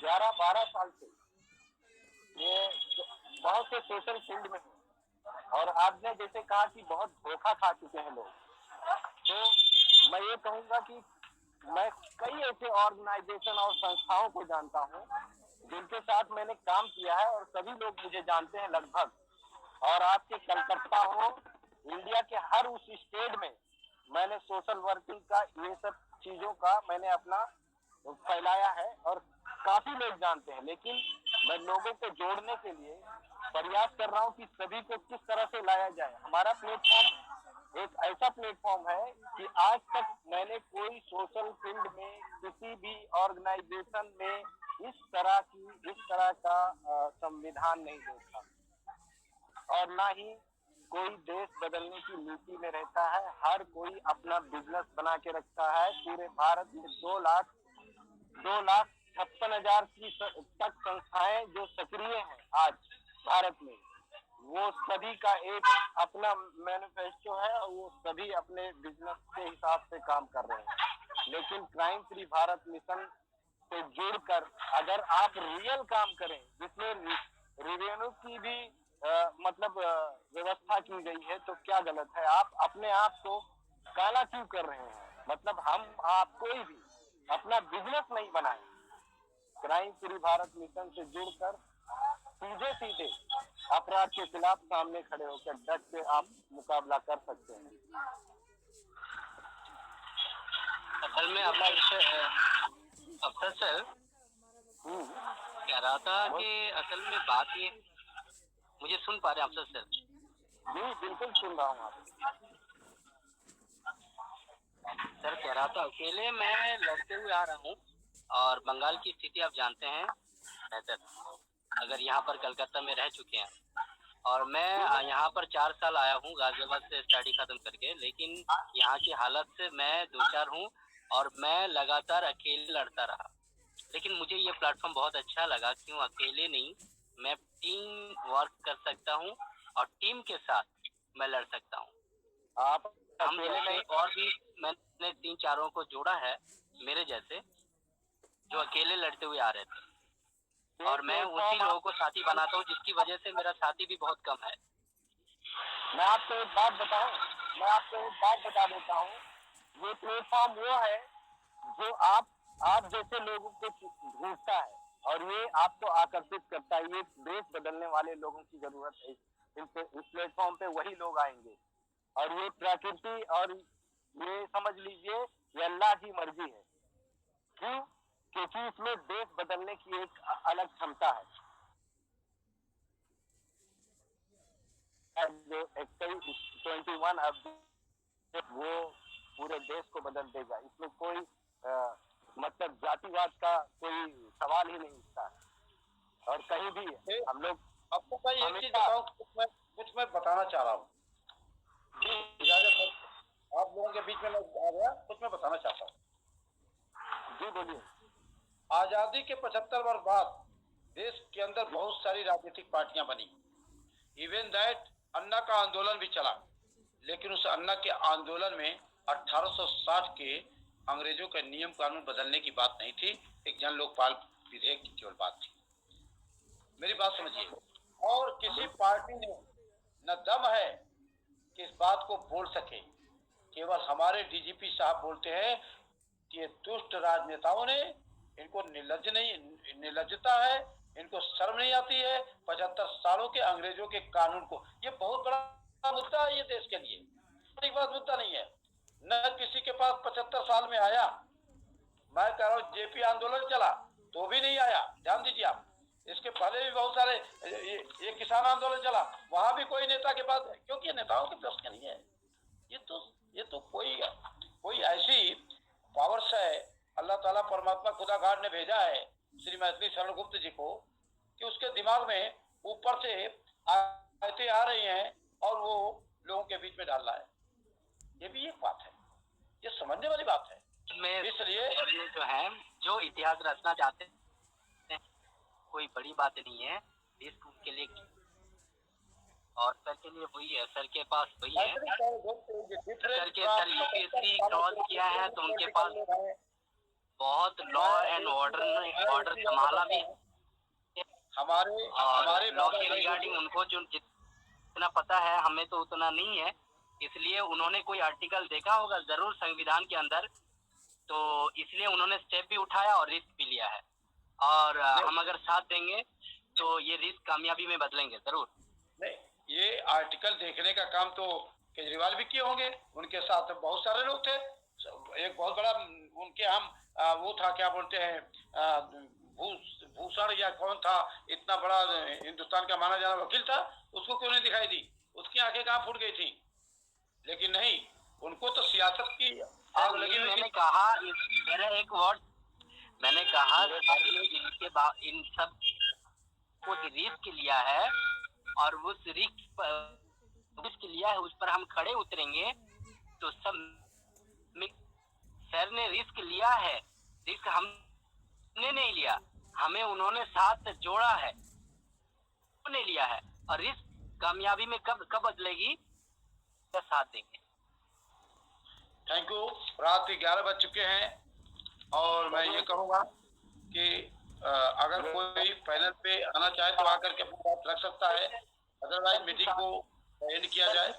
11-12 साल से ये बहुत से सोशल फील्ड में हूँ। और आपने जैसे कहा कि बहुत धोखा खा चुके हैं लोग, तो मैं ये कहूंगा कि मैं कई ऐसे ऑर्गेनाइजेशन और संस्थाओं को जानता हूँ जिनके साथ मैंने काम किया है, और सभी लोग मुझे जानते हैं लगभग। और आपके कलकत्ता हो, इंडिया के हर उस स्टेट में मैंने सोशल वर्किंग का, ये सब चीजों का मैंने अपना फैलाया है, और काफी लोग जानते हैं। लेकिन मैं लोगों को जोड़ने के लिए प्रयास कर रहा हूँ कि सभी को किस तरह से लाया जाए। हमारा प्लेटफॉर्म एक ऐसा प्लेटफॉर्म है कि आज तक मैंने कोई सोशल फील्ड में किसी भी ऑर्गेनाइजेशन में इस तरह का संविधान नहीं देखा, और ना ही कोई देश बदलने की नीति में रहता है। हर कोई अपना बिजनेस बना के रखता है। पूरे भारत में 2,56,000 की तक संस्थाएं जो सक्रिय हैं आज भारत में, वो सभी का एक अपना मैनिफेस्टो है, और वो सभी अपने बिजनेस के हिसाब से काम कर रहे हैं। लेकिन क्राइम फ्री भारत मिशन से जुड़कर अगर आप रियल काम करें, जिसमें रेवेन्यू की भी व्यवस्था की गई है, तो क्या गलत है? आप अपने आप को काला क्यों कर रहे हैं? मतलब हम आप कोई भी अपना बिजनेस नहीं बनाए। क्राइम फ्री भारत मिशन से जुड़कर सीधे सीधे अपराध के खिलाफ सामने खड़े होकर डट के आप मुकाबला कर सकते हैं। असल में अफसर सर कह रहा था कि असल में बात ये, मुझे सुन पा रहे हैं अफसर सर? जी बिल्कुल सुन रहा हूँ आप। सर कह रहा था अकेले मैं लड़ते हुए आ रहा हूँ, और बंगाल की स्थिति आप जानते हैं बेहतर, अगर यहाँ पर कलकत्ता में रह चुके हैं। और मैं यहाँ पर 4 साल आया हूँ गाजियाबाद से स्टडी खत्म करके, लेकिन यहाँ की हालत से मैं दो चार हूँ, और मैं लगातार अकेले लड़ता रहा। लेकिन मुझे ये प्लेटफॉर्म बहुत अच्छा लगा, क्यों अकेले नहीं, मैं टीम वर्क कर सकता हूँ, और टीम के साथ मैं लड़ सकता हूँ। आप हम जैसे और भी मैंने 3-4 को जोड़ा है मेरे जैसे, जो अकेले लड़ते हुए आ रहे थे, और मैं उसी लोगों को साथी बनाता हूँ, जिसकी वजह से मेरा साथी भी बहुत कम है। मैं आपको एक बात बता देता हूँ। ये प्लेटफॉर्म वो है जो आप जैसे लोगों को ढूंढता है, और ये आपको आकर्षित करता है। ये देश बदलने वाले लोगों की जरूरत है। इस प्लेटफॉर्म पे वही लोग आएंगे, और ये प्रकृति, और ये समझ लीजिए ये अल्लाह की मर्जी है। क्यों? क्योंकि इसमें देश बदलने की एक अलग क्षमता है, जो 21 अब वो पूरे देश को बदल देगा। इसमें कोई जातिवाद का कोई सवाल ही नहीं उठता है। और कहीं भी हम लोग आपको मैं एक चीज बताऊं, कुछ मैं बताना चाह रहा हूँ। आप लोगों के बीच में मैं आ गया, कुछ मैं बताना चाहता हूँ। जी बोलिए। आजादी के 75 वर्ष बाद देश के अंदर बहुत सारी राजनीतिक पार्टियां बनी। इवन दैट अन्ना का आंदोलन भी चला, लेकिन उस अन्ना के आंदोलन में 1860 के अंग्रेजों के नियम कानून बदलने की बात नहीं थी, एक जन लोकपाल विधेयक की केवल बात थी। मेरी बात समझिए। और किसी पार्टी ने न दम है कि इस बात को बोल सके। केवल हमारे डीजीपी साहब बोलते हैं कि ये दुष्ट राजनेताओं ने, इनको निर्लज्जता है, इनको शर्म नहीं आती है 75 सालों के अंग्रेजों के कानून को। ये बहुत बड़ा मुद्दा है ये देश के लिए, एक बात मुद्दा नहीं है। न किसी के पास 75 साल में आया। मैं कह रहा हूँ जेपी आंदोलन चला तो भी नहीं आया, ध्यान दीजिए आप। इसके पहले भी बहुत सारे ये किसान आंदोलन चला, वहां भी कोई नेता के पास, क्योंकि नेताओं के पास नहीं है। ये तो कोई ऐसी पावर्स है, अल्लाह ताला परमात्मा खुदा घाट ने भेजा है श्री मैथिली शरण गुप्त जी को, कि उसके दिमाग में ऊपर से आयतें आ रही हैं और वो लोगों के बीच में डाल रहा है। ये भी एक बात है, ये समझने वाली बात है। इसलिए जो है, जो इतिहास रचना चाहते हैं, कोई बड़ी बात नहीं है देश के लिए, और सर के लिए वही है, सर के पास वही है। सर यूपीएससी क्रॉस किया है तो उनके पास बहुत लॉ एंड ऑर्डर संभाला भी हमारे और लॉ बाबा के भाई रिगार्डिंग उनको जो जितना पता है, हमें तो उतना नहीं है, इसलिए उन्होंने कोई आर्टिकल देखा होगा जरूर संविधान के अंदर, तो इसलिए उन्होंने स्टेप भी उठाया और रिस्क भी लिया है। और हम अगर साथ देंगे तो ये रिस्क कामयाबी में बदलेंगे जरूर। नहीं, ये आर्टिकल देखने का काम तो केजरीवाल भी किए होंगे, उनके साथ बहुत सारे लोग थे। एक बहुत बड़ा उनके हम वो था, क्या बोलते हैं, भूषण या कौन था, इतना बड़ा हिंदुस्तान का माना जाना वकील था, उसको क्यों नहीं दिखाई दी? उसकी आंखें कहाँ फूट गई थी? लेकिन नहीं, उनको तो सियासत की आग लगी हुई मैंने थी। कहा मेरा एक वर्ड, मैंने कहा सर ने इन सब को रिस्क लिया है और उस रिस्क लिया है, उस पर हम खड़े उतरेंगे तो सब। सर ने रिस्क लिया है, रिस्क हमने नहीं लिया, हमें उन्होंने साथ जोड़ा है, उन्होंने लिया है। और रिस्क कामयाबी में कब कब बदलेगी, साथ देंगे। Thank you. रात के 11 बज चुके हैं और मैं ये कहूँगा कि अगर कोई पैनल पे आना चाहे तो आकर के अपनी बात रख सकता है, अदरवाइज मीटिंग को एंड किया जाए।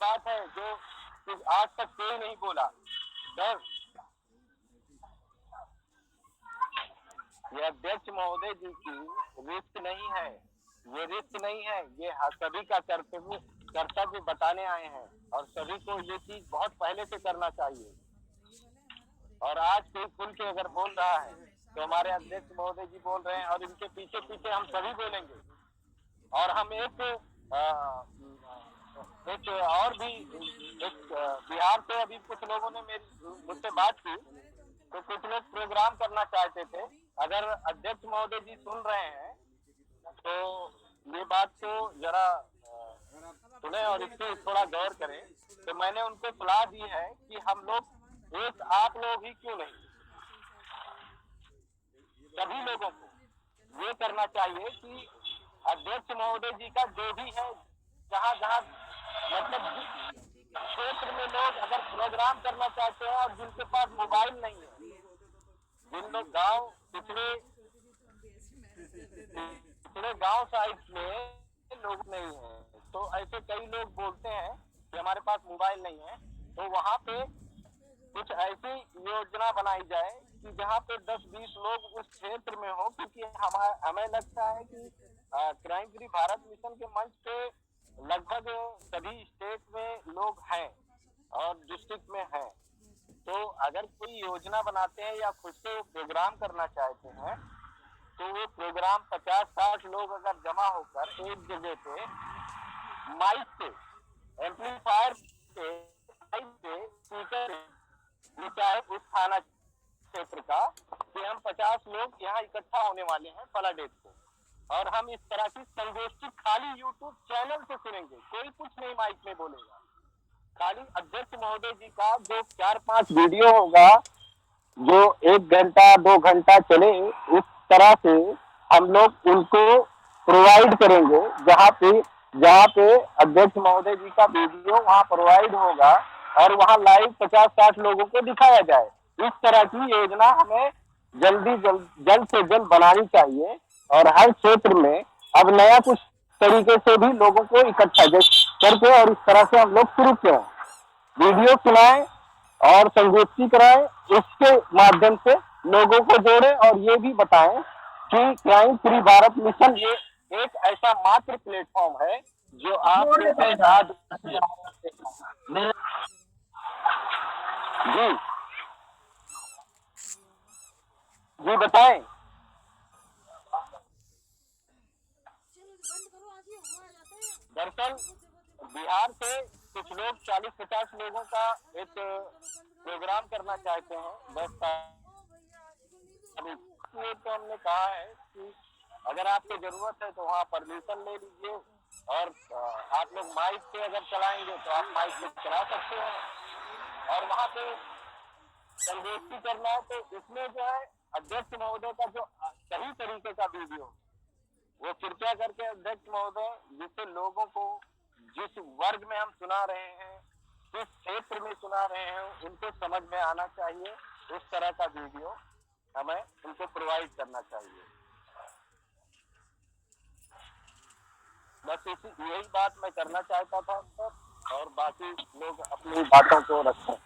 बात है जो आज तक कोई नहीं बोला सर, ये अध्यक्ष महोदय जी की रिस्क नहीं है, ये रिस्क नहीं है, ये सभी का कर्तव्य बताने आए हैं और सभी को ये चीज बहुत पहले से करना चाहिए। और आज कोई खुल के अगर बोल रहा है तो हमारे अध्यक्ष महोदय जी बोल रहे हैं और इनके पीछे पीछे हम सभी बोलेंगे। और हम एक और भी बिहार से अभी कुछ लोगों ने मुझसे बात की, तो कुछ लोग प्रोग्राम करना चाहते थे। अगर अध्यक्ष महोदय जी सुन रहे हैं तो ये बात को जरा सुने और इस पर थोड़ा गौर करें। तो मैंने उनको सलाह दी है कि हम लोग एक आप लोग ही क्यों नहीं, सभी लोगों को ये करना चाहिए कि अध्यक्ष महोदय जी का जो भी है, जहाँ जहाँ मतलब क्षेत्र में लोग अगर प्रोग्राम करना चाहते हैं और जिनके पास मोबाइल नहीं है, जिन लोग गांव पिछड़े गांव साइड में लोग नहीं है, तो ऐसे कई लोग बोलते हैं कि हमारे पास मोबाइल नहीं है, तो वहाँ पे कुछ ऐसी योजना बनाई जाए कि जहाँ पे 10-20 लोग उस क्षेत्र में हो, क्योंकि हमें लगता है कि क्राइम फ्री भारत मिशन के मंच पे लगभग सभी स्टेट में लोग हैं और डिस्ट्रिक्ट में हैं। तो अगर कोई योजना बनाते हैं या खुद से प्रोग्राम करना चाहते हैं, तो वो प्रोग्राम 50-60 लोग अगर जमा होकर एक जगह पे माइक पे, एम्पलीफायर पे, माइक पे स्पीकर चाहे उस थाना क्षेत्र का कि हम 50 लोग यहाँ इकट्ठा होने वाले हैं फला डेट को, और हम इस तरह की संगोष्ठी खाली यूट्यूब चैनल से सुनेंगे, कोई कुछ नहीं माइक में बोलेगा, खाली अध्यक्ष महोदय जी का जो 4-5 वीडियो होगा जो 1 घंटा 2 घंटा चले, उस तरह से हम लोग उनको प्रोवाइड करेंगे। जहाँ पे अध्यक्ष महोदय जी का वीडियो वहाँ प्रोवाइड होगा और वहाँ लाइव 50-60 लोगों को दिखाया जाए। इस तरह की योजना हमें जल्द से जल्द बनानी चाहिए और हर क्षेत्र में अब नया कुछ तरीके से भी लोगों को इकट्ठा करके और इस तरह से हम लोग शुरू करें, वीडियो सुनाएं और संगोष्ठी कराएं, इसके माध्यम से लोगों को जोड़े और ये भी बताएं कि क्राइम फ्री भारत मिशन ये एक ऐसा मात्र प्लेटफॉर्म है जो आपके साथ जी बताएं। दरअसल बिहार से कुछ लोग 40-50 लोगों का एक प्रोग्राम करना चाहते हैं, बस तो हमने कहा है कि अगर आपको जरूरत है तो वहाँ परमिशन ले लीजिए और आप लोग माइक पे अगर चलाएंगे तो आप माइक पे चला सकते हैं और वहाँ पे संगोष्ठी करना है तो इसमें जो है अध्यक्ष महोदय का जो सही तरीके का वीडियो वो कृपया करके अध्यक्ष महोदय, जिससे लोगों को जिस वर्ग में हम सुना रहे हैं, जिस क्षेत्र में सुना रहे हैं, उनको समझ में आना चाहिए इस तरह का वीडियो हमें उनको प्रोवाइड करना चाहिए। बस यही बात मैं करना चाहता था सर, और बाकी लोग अपनी बातों को रखें।